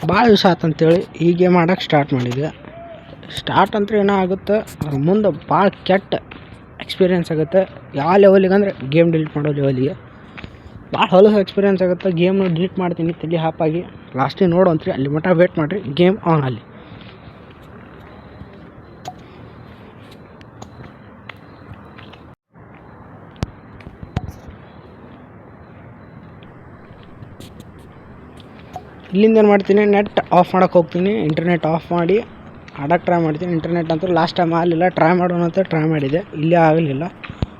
ಭಾಳ ದಿವಸ ಆತಂತೇಳಿ ಈ ಗೇಮ್ ಆಡೋಕ್ಕೆ ಸ್ಟಾರ್ಟ್ ಮಾಡಿದೆ. ಸ್ಟಾರ್ಟ್ ಅಂದ್ರೆ ಏನೋ ಆಗುತ್ತೆ, ಮುಂದೆ ಭಾಳ ಕೆಟ್ಟ ಎಕ್ಸ್ಪೀರಿಯೆನ್ಸ್ ಆಗುತ್ತೆ. ಯಾವ ಲೆವೆಲಿಗೆ ಅಂದರೆ ಗೇಮ್ ಡಿಲೀಟ್ ಮಾಡೋ ಲೆವೆಲಿಗೆ ಭಾಳ ಹೊಲಸು ಎಕ್ಸ್ಪೀರಿಯೆನ್ಸ್ ಆಗುತ್ತೆ. ಗೇಮ್ನ ಡಿಲೀಟ್ ಮಾಡ್ತೀನಿ ತಲೆ ಹಾಪಾಗಿ. ಲಾಸ್ಟಿಗೆ ನೋಡೋಂತ್ರಿ, ಅಲ್ಲಿ ಮಟ್ಟ ವೇಟ್ ಮಾಡಿರಿ, ಗೇಮ್ ಆನ್ ಅಲ್ಲಿ. ಇಲ್ಲಿಂದ ಏನು ಮಾಡ್ತೀನಿ, ನೆಟ್ ಆಫ್ ಮಾಡೋಕ್ಕೆ ಹೋಗ್ತೀನಿ. ಇಂಟರ್ನೆಟ್ ಆಫ್ ಮಾಡಿ ಆಡೋಕ್ಕೆ ಟ್ರೈ ಮಾಡ್ತೀನಿ. ಇಂಟರ್ನೆಟ್ ಅಂತೂ ಲಾಸ್ಟ್ ಟೈಮ್ ಆಗಲಿಲ್ಲ. ಟ್ರೈ ಮಾಡೋಣ ಅಂತ ಟ್ರೈ ಮಾಡಿದೆ, ಇಲ್ಲೇ ಆಗಲಿಲ್ಲ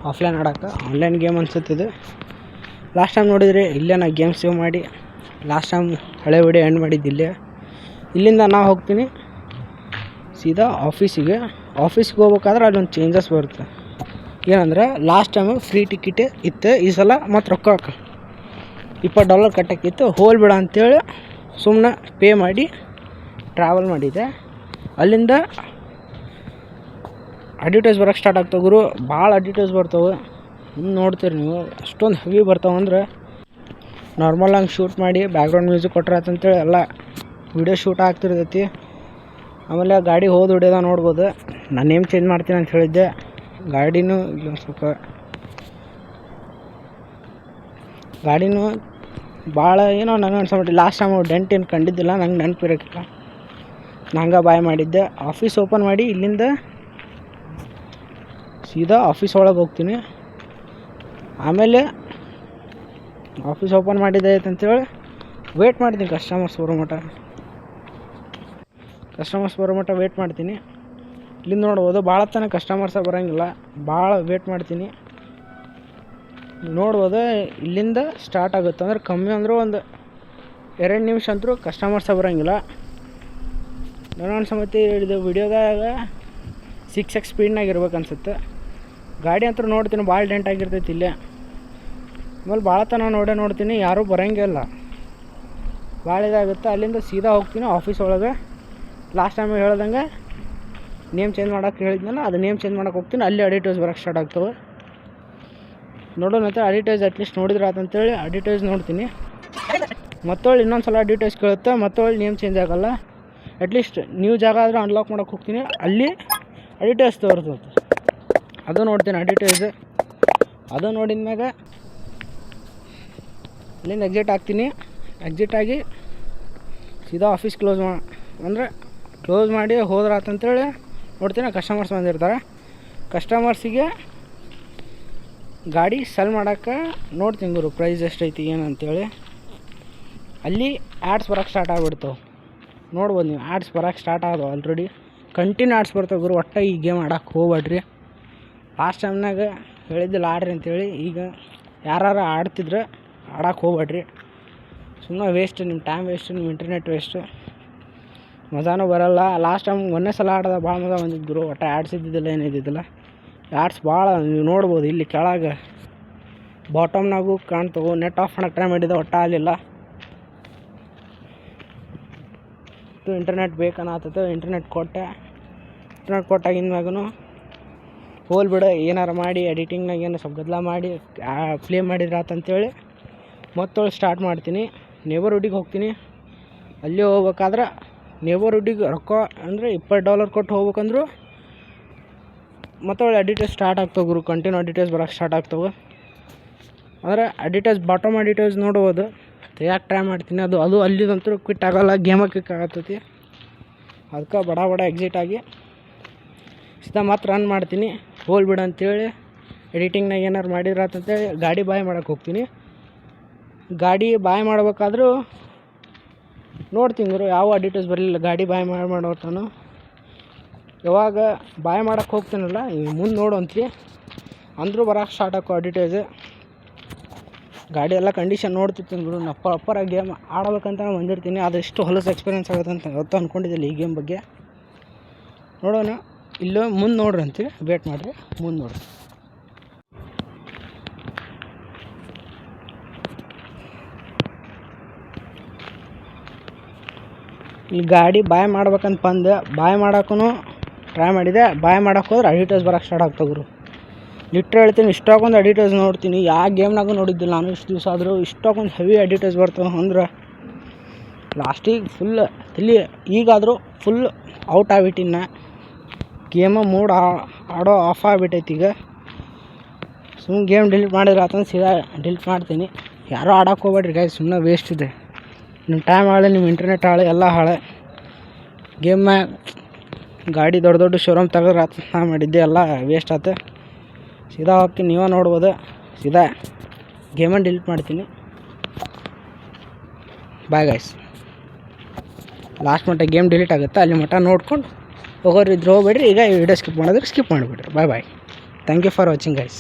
ಆಫ್ಲೈನ್ ಆಡೋಕ್ಕೆ. ಆನ್ಲೈನ್ ಗೇಮ್ ಅನ್ಸುತ್ತಿದೆ. ಲಾಸ್ಟ್ ಟೈಮ್ ನೋಡಿದರೆ ಇಲ್ಲೇ ನಾ ಗೇಮ್ ಸೇವ್ ಮಾಡಿ ಲಾಸ್ಟ್ ಟೈಮ್ ಹಳೆ ವಿಡಿಯೋ ಎಂಡ್ ಮಾಡಿದ್ದಿಲ್ಲೇ. ಇಲ್ಲಿಂದ ನಾ ಹೋಗ್ತೀನಿ ಸೀದಾ ಆಫೀಸಿಗೆ ಹೋಗ್ಬೇಕಾದ್ರೆ ಅಲ್ಲೊಂದು ಚೇಂಜಸ್ ಬರುತ್ತೆ. ಏನಂದರೆ ಲಾಸ್ಟ್ ಟೈಮು ಫ್ರೀ ಟಿಕೆಟ್ ಇತ್ತು, ಈ ಸಲ ಮತ್ತು ರೊಕ್ಕ $20 ಕಟ್ಟಕ್ಕಿತ್ತು. ಹೋಲ್ಬಿಡ ಅಂತೇಳಿ ಸುಮ್ಮನೆ ಪೇ ಮಾಡಿ ಟ್ರಾವೆಲ್ ಮಾಡಿದೆ. ಅಲ್ಲಿಂದ ಅಡ್ವರ್ಟೈಸ್ ಬರೋಕ್ಕೆ ಸ್ಟಾರ್ಟ್ ಆಗ್ತಾವೆ ಗುರು. ಭಾಳ ಅಡ್ವರ್ಟೈಸ್ ಬರ್ತಾವೆ, ನೋಡ್ತೀರಿ ನೀವು. ಅಷ್ಟೊಂದು ಹೆವಿ ಬರ್ತಾವೆ ಅಂದ್ರೆ ನಾರ್ಮಲ್ ಹಂಗೆ ಶೂಟ್ ಮಾಡಿ ಬ್ಯಾಕ್ಗ್ರೌಂಡ್ ಮ್ಯೂಸಿಕ್ ಕೊಟ್ಟರೆ ಅಂತೇಳಿ ಎಲ್ಲ ವೀಡಿಯೋ ಶೂಟ್ ಆಗ್ತಿರ್ತೈತಿ. ಆಮೇಲೆ ಗಾಡಿ ಹೋದ ಹೊಡ್ಯೋದ ನೋಡ್ಬೋದು. ನಾನು ನೇಮ್ ಚೇಂಜ್ ಮಾಡ್ತೀನಿ ಅಂತ ಹೇಳಿದ್ದೆ. ಗಾಡಿನೂ ಇಲ್ಲೊಂದು ಸ್ವಲ್ಪ ಭಾಳ ಏನೋ ನನಗೆ ಅನ್ಸಬಿಟ್ಟು ಲಾಸ್ಟ್ ಟೈಮ್ ಡೆಂಟ್ ಏನು ಕಂಡಿದ್ದಿಲ್ಲ, ನಂಗೆ ನೆನಪಿರೋಕ್ಕಿಲ್ಲ. ನಂಗೆ ಬಾಯ್ ಮಾಡಿದ್ದೆ. ಆಫೀಸ್ ಓಪನ್ ಮಾಡಿ ಇಲ್ಲಿಂದ ಸೀದಾ ಆಫೀಸ್ ಒಳಗೆ ಹೋಗ್ತೀನಿ. ಆಮೇಲೆ ಆಫೀಸ್ ಓಪನ್ ಮಾಡಿದ್ದೆ ಅಂತೇಳಿ ವೇಟ್ ಮಾಡ್ತೀನಿ ಕಸ್ಟಮರ್ಸ್ ಬರೋ ಮಟ್ಟ ವೇಟ್ ಮಾಡ್ತೀನಿ. ಇಲ್ಲಿಂದ ನೋಡ್ಬೋದು ಭಾಳ ತನಕ ಕಸ್ಟಮರ್ಸ ಬರೋಂಗಿಲ್ಲ, ಭಾಳ ವೇಟ್ ಮಾಡ್ತೀನಿ. ನೋಡ್ಬೋದು ಇಲ್ಲಿಂದ ಸ್ಟಾರ್ಟ್ ಆಗುತ್ತೆ ಅಂದ್ರೆ ಕಮ್ಮಿ ಅಂದರೂ ಒಂದು 2 ನಿಮಿಷ ಅಂತರೂ ಕಸ್ಟಮರ್ಸ ಬರೋಂಗಿಲ್ಲ. ನನಗೊಂದು ಸಮತಿ ಇದು ವಿಡಿಯೋದಾಗ 6x ಸ್ಪೀಡ್ನಾಗ ಇರ್ಬೇಕು ಅನ್ಸುತ್ತೆ. ಗಾಡಿ ಅಂತೂ ನೋಡ್ತೀನಿ ಭಾಳ ಡೆಂಟ್ ಆಗಿರ್ತೈತಿ ಇಲ್ಲೇ. ಆಮೇಲೆ ಭಾಳ ತನಕ ನೋಡ್ತೀನಿ, ಯಾರೂ ಬರೋಂಗಿಲ್ಲ, ಭಾಳ ಇದಾಗುತ್ತೆ. ಅಲ್ಲಿಂದ ಸೀದಾ ಹೋಗ್ತೀನಿ ಆಫೀಸ್ ಒಳಗೆ. ಲಾಸ್ಟ್ ಟೈಮ್ ಹೇಳ್ದಂಗೆ ನೇಮ್ ಚೇಂಜ್ ಮಾಡೋಕ್ಕೆ ಹೇಳಿದ್ನಲ್ಲ, ಅದು ನೇಮ್ ಚೇಂಜ್ ಮಾಡೋಕ್ಕೆ ಹೋಗ್ತೀನಿ. ಅಲ್ಲಿ ಅಡ್ವರ್ಟೈಸ್ ಬರೋಕ್ಕೆ ಸ್ಟಾರ್ಟ್ ಆಗ್ತವೆ. ನೋಡೋಣ ಅಂತ ಅಡ್ವರ್ಟೈಸ್ ಅಟ್ಲೀಸ್ಟ್ ನೋಡಿದ್ರೆ ಅಂತೇಳಿ ಅಡ್ವರ್ಟೈಸ್ ನೋಡ್ತೀನಿ. ಮತ್ತೊಳ್ಳಿ ಇನ್ನೊಂದು ಸಲ ಅಡ್ವರ್ಟೈಸ್ ಕೇಳುತ್ತೆ, ಮತ್ತೊಳ್ಳಿ ನೇಮ್ ಚೇಂಜ್ ಆಗೋಲ್ಲ. ಅಟ್ಲೀಸ್ಟ್ ನ್ಯೂ ಜಾಗ ಆದರೆ ಅನ್ಲಾಕ್ ಮಾಡೋಕ್ಕೆ ಹೋಗ್ತೀನಿ, ಅಲ್ಲಿ ಅಡ್ವರ್ಟೈಸ್ ತೋರಿಸ್ತದೆ, ಅದು ನೋಡ್ತೀನಿ ಅಡ್ವರ್ಟೈಸ್. ಅದು ನೋಡಿದ ಮ್ಯಾಗ ಅಲ್ಲಿಂದ ಎಕ್ಸಿಟ್ ಆಗ್ತೀನಿ. ಎಕ್ಸಿಟ್ ಆಗಿ ಸೀದಾ ಆಫೀಸ್ ಕ್ಲೋಸ್ ಮಾಡಿ ಹೋದ್ರಾತಂತೇಳಿ ನೋಡ್ತೀನಿ. ಕಸ್ಟಮರ್ಸ್ ಬಂದಿರ್ತಾರೆ. ಕಸ್ಟಮರ್ಸಿಗೆ ಗಾಡಿ ಸೆಲ್ ಮಾಡೋಕ್ಕೆ ನೋಡ್ತೀನಿ ಗುರು, ಪ್ರೈಸ್ ಎಷ್ಟೈತಿ ಏನಂತೇಳಿ. ಅಲ್ಲಿ ಆ್ಯಡ್ಸ್ ಬರೋಕ್ಕೆ ಸ್ಟಾರ್ಟ್ ಆಗಿಬಿಡ್ತಾವೆ. ನೋಡ್ಬೋದು ನೀವು, ಆ್ಯಡ್ಸ್ ಬರೋಕ್ಕೆ ಸ್ಟಾರ್ಟ್ ಆಗೋದು ಆಲ್ರೆಡಿ. ಕಂಟಿನ್ಯೂ ಆ್ಯಡ್ಸ್ ಬರ್ತಾವೆ ಗುರು. ಒಟ್ಟು ಈ ಗೇಮ್ ಆಡೋಕ್ಕೆ ಹೋಗ್ಬೇಡ್ರಿ. ಲಾಸ್ಟ್ ಟೈಮ್ನಾಗ ಹೇಳಿದ್ದಿಲ್ಲ ಆಡ್ರಿ ಅಂತೇಳಿ. ಈಗ ಯಾರು ಆಡ್ತಿದ್ರೆ ಆಡೋಕ್ಕೆ ಹೋಗ್ಬೇಡ್ರಿ. ಸುಮ್ಮನೆ ವೇಸ್ಟ್, ನಿಮ್ಮ ಟೈಮ್ ವೇಸ್ಟು, ನಿಮ್ಮ ಇಂಟರ್ನೆಟ್ ವೇಸ್ಟು, ಮಜಾನೂ ಬರೋಲ್ಲ. ಲಾಸ್ಟ್ ಟೈಮ್ ಒಂದೇ ಸಲ ಆಡೋದ ಭಾಳ ಮಜಾ ಬಂದಿದ್ದರು. ಒಟ್ಟು ಆ್ಯಡ್ಸ್ ಇದ್ದಿದ್ದಿಲ್ಲ, ಏನಿದ್ದಿದ್ದಿಲ್ಲ. ಆ್ಯಡ್ಸ್ ಭಾಳ ನೀವು ನೋಡ್ಬೋದು. ಇಲ್ಲಿ ಕೆಳಗೆ ಬಾಟಮ್ನಾಗೂ ಕಾಣ್ತವೆ. ನೆಟ್ ಆಫ್ ಮಾಡೋಕ್ಕೆ ಟ್ರೈ ಮಾಡಿದ್ದೆ, ಒಟ್ಟು ಆಗಲಿಲ್ಲ. ಇಂಟರ್ನೆಟ್ ಬೇಕನ್ನತ್ತೈತೆ, ಇಂಟರ್ನೆಟ್ ಕೊಟ್ಟಾಗಿನ ಮ್ಯಾಗೂ ಹೋಲ್ಬಿಡು, ಏನಾರು ಮಾಡಿ ಎಡಿಟಿಂಗ್ನಾಗ ಏನು ಸ್ವಲ್ಪ ಗದ್ದಲ ಮಾಡಿ ಪ್ಲೇ ಮಾಡಿದ್ರೆ ಆತಂತೇಳಿ ಮತ್ತೊಳ್ಳಿ ಸ್ಟಾರ್ಟ್ ಮಾಡ್ತೀನಿ. ನೇಬರ್ಹುಡ್ಡಿಗೆ ಹೋಗ್ತೀನಿ. ಅಲ್ಲಿ ಹೋಗ್ಬೇಕಾದ್ರೆ ನೇಬರ್ಹುಡ್ಡಿಗೆ ರೊಕ್ಕ ಅಂದರೆ $20 ಕೊಟ್ಟು ಹೋಗ್ಬೇಕಂದ್ರು ಮತ್ತೊಳ್ಳೆ ಅಡ್ವರ್ಟೈಸ್ ಸ್ಟಾರ್ಟ್ ಆಗ್ತವೆ ಗುರು. ಕಂಟಿನ್ಯೂ ಅಡ್ವರ್ಟೈಸ್ ಬರೋಕ್ಕೆ ಸ್ಟಾರ್ಟ್ ಆಗ್ತವೆ. ಅಂದರೆ ಅಡ್ವರ್ಟೈಸ್ ಬಾಟಮ್ ಅಡ್ವರ್ಟೈಸ್ ನೋಡ್ಬೋದು. ಯಾಕೆ ಟ್ರೈ ಮಾಡ್ತೀನಿ, ಅದು ಅಲ್ಲಿದಂತೂ ಕ್ವಿಟ್ ಆಗೋಲ್ಲ, ಗೇಮಾಗಿ ಕ್ವಿಕ್ ಆಗತ್ತೈತಿ. ಅದಕ್ಕೆ ಬಡ ಎಕ್ಸಿಟ್ ಆಗಿ ಸೀದಾ ಮತ್ತೆ ರನ್ ಮಾಡ್ತೀನಿ. ಹೋಲ್ಬಿಡು ಅಂತೇಳಿ ಎಡಿಟಿಂಗ್ನಾಗ ಏನಾರು ಮಾಡಿದ್ರೆ ಅಂತೇಳಿ ಗಾಡಿ ಬಾಯ್ ಮಾಡೋಕ್ಕೆ ಹೋಗ್ತೀನಿ. ಗಾಡಿ ಬಾಯ್ ಮಾಡ್ಬೇಕಾದ್ರೂ ನೋಡ್ತೀನಿ ಗುರು, ಯಾವ ಅಡ್ವರ್ಟೈಸ್ ಬರಲಿಲ್ಲ. ಗಾಡಿ ಬಾಯ್ ಮಾಡೋತಾನು ಯಾವಾಗ ಬಾಯ್ ಮಾಡೋಕ್ಕೆ ಹೋಗ್ತೀನಲ್ಲ, ಈಗ ಮುಂದೆ ನೋಡೋಂತ್ರಿ ಅಂದರೂ ಬರೋಕ್ಕೆ ಸ್ಟಾರ್ಟ್ ಹಾಕೋ ಅಡ್ವರ್ಟೈಸ್. ಗಾಡಿ ಎಲ್ಲ ಕಂಡೀಷನ್ ನೋಡ್ತಿರ್ತೀನಿ ಗುರು. ಅಪ್ಪರ ಗೇಮ್ ಆಡಬೇಕಂತ ಬಂದಿರ್ತೀನಿ. ಅದೆಷ್ಟು ಹೊಲಸು ಎಕ್ಸ್ಪೀರಿಯೆನ್ಸ್ ಆಗುತ್ತೆ ಅಂತ ಯಾವತ್ತೂ ಅಂದ್ಕೊಂಡಿದ್ದಿಲ್ಲ ಈ ಗೇಮ್ ಬಗ್ಗೆ. ನೋಡೋಣ, ಇಲ್ಲೋ ಮುಂದೆ ನೋಡ್ರಿ ಅಂತೀವಿ, ವೇಟ್ ಮಾಡಿರಿ, ಮುಂದೆ ನೋಡ್ರಿ. ಇಲ್ಲಿ ಗಾಡಿ ಬಾಯ್ ಮಾಡ್ಬೇಕಂತ ಬಂದೆ. ಬಾಯ್ ಮಾಡೋಕ್ಕೂ ಟ್ರೈ ಮಾಡಿದೆ. ಬಾಯ್ ಮಾಡೋಕ್ಕೆ ಹೋದ್ರೆ ಅಡ್ವರ್ಟೈಸ್ ಬರೋಕ್ಕೆ ಸ್ಟಾರ್ಟ್ ಆಗ್ತಾವೆ ಗುರು. ಲಿಟ್ರ್ ಹೇಳ್ತೀನಿ, ಇಷ್ಟಕ್ಕೊಂದು ಅಡ್ವರ್ಟೈಸ್ ನೋಡ್ತೀನಿ. ಯಾವ ಗೇಮ್ನಾಗೂ ನೋಡಿದ್ದಿಲ್ಲ ನಾನು ಇಷ್ಟು ದಿವಸ ಆದರೂ. ಇಷ್ಟಕ್ಕೊಂದು ಹೆವಿ ಅಡ್ವರ್ಟೈಸ್ ಬರ್ತಾವೆ ಅಂದ್ರೆ ಲಾಸ್ಟಿಗೆ ಫುಲ್ ತಲೆ ಈಗಾದರೂ ಫುಲ್ ಔಟ್ ಆಗ್ಬಿಟ್ಟಿನ್ನ ಗೇಮ ಮೂಡ್ ಆಡೋ ಆಫ್ ಆಗಿಬಿಟ್ಟೈತಿ. ಈಗ ಸುಮ್ಮನೆ ಗೇಮ್ ಡಿಲೀಟ್ ಮಾಡಿದ್ರೆ ಆತಂದು ಸೀದಾ ಡಿಲೀಟ್ ಮಾಡ್ತೀನಿ. ಯಾರೂ ಆಡೋಕೆ ಹೋಗ್ಬೇಡ್ರಿ ಗಾಯ್ಸ್, ಸುಮ್ಮನೆ ವೇಸ್ಟ್ ಇದೆ. ನಿಮ್ಮ ಟೈಮ್ ಹಾಳೆ, ನಿಮ್ಮ ಇಂಟರ್ನೆಟ್ ಹಾಳೆ, ಎಲ್ಲ ಹಾಳೆ. ಗೇಮ್ ಗಾಡಿ ದೊಡ್ಡ ದೊಡ್ಡ ಶೋರೂಮ್ ತೆಗೆದ್ರೆ ಆತ ನಾ ಮಾಡಿದ್ದೆ ಎಲ್ಲ ವೇಸ್ಟ್ ಆಯ್ತು. ಸೀದಾ ಹೋಗ್ತೀನಿ, ನೀವೇ ನೋಡ್ಬೋದು. ಸೀದಾ ಗೇಮನ್ನು ಡಿಲೀಟ್ ಮಾಡ್ತೀನಿ. Bye guys. ಲಾಸ್ಟ್ ಮಟ್ಟ ಗೇಮ್ ಡಿಲೀಟ್ ಆಗುತ್ತೆ, ಅಲ್ಲಿ ಮಟ್ಟ ನೋಡ್ಕೊಂಡು ಹೋಗೋರು ಇದ್ರೆ ಹೋಗ್ಬೇಡ್ರಿ. ಈಗ ಈ ವಿಡಿಯೋ ಸ್ಕಿಪ್ ಮಾಡಿದ್ರೆ ಸ್ಕಿಪ್ ಮಾಡಿಬಿಡ್ರಿ. Bye bye. Thank you for watching guys.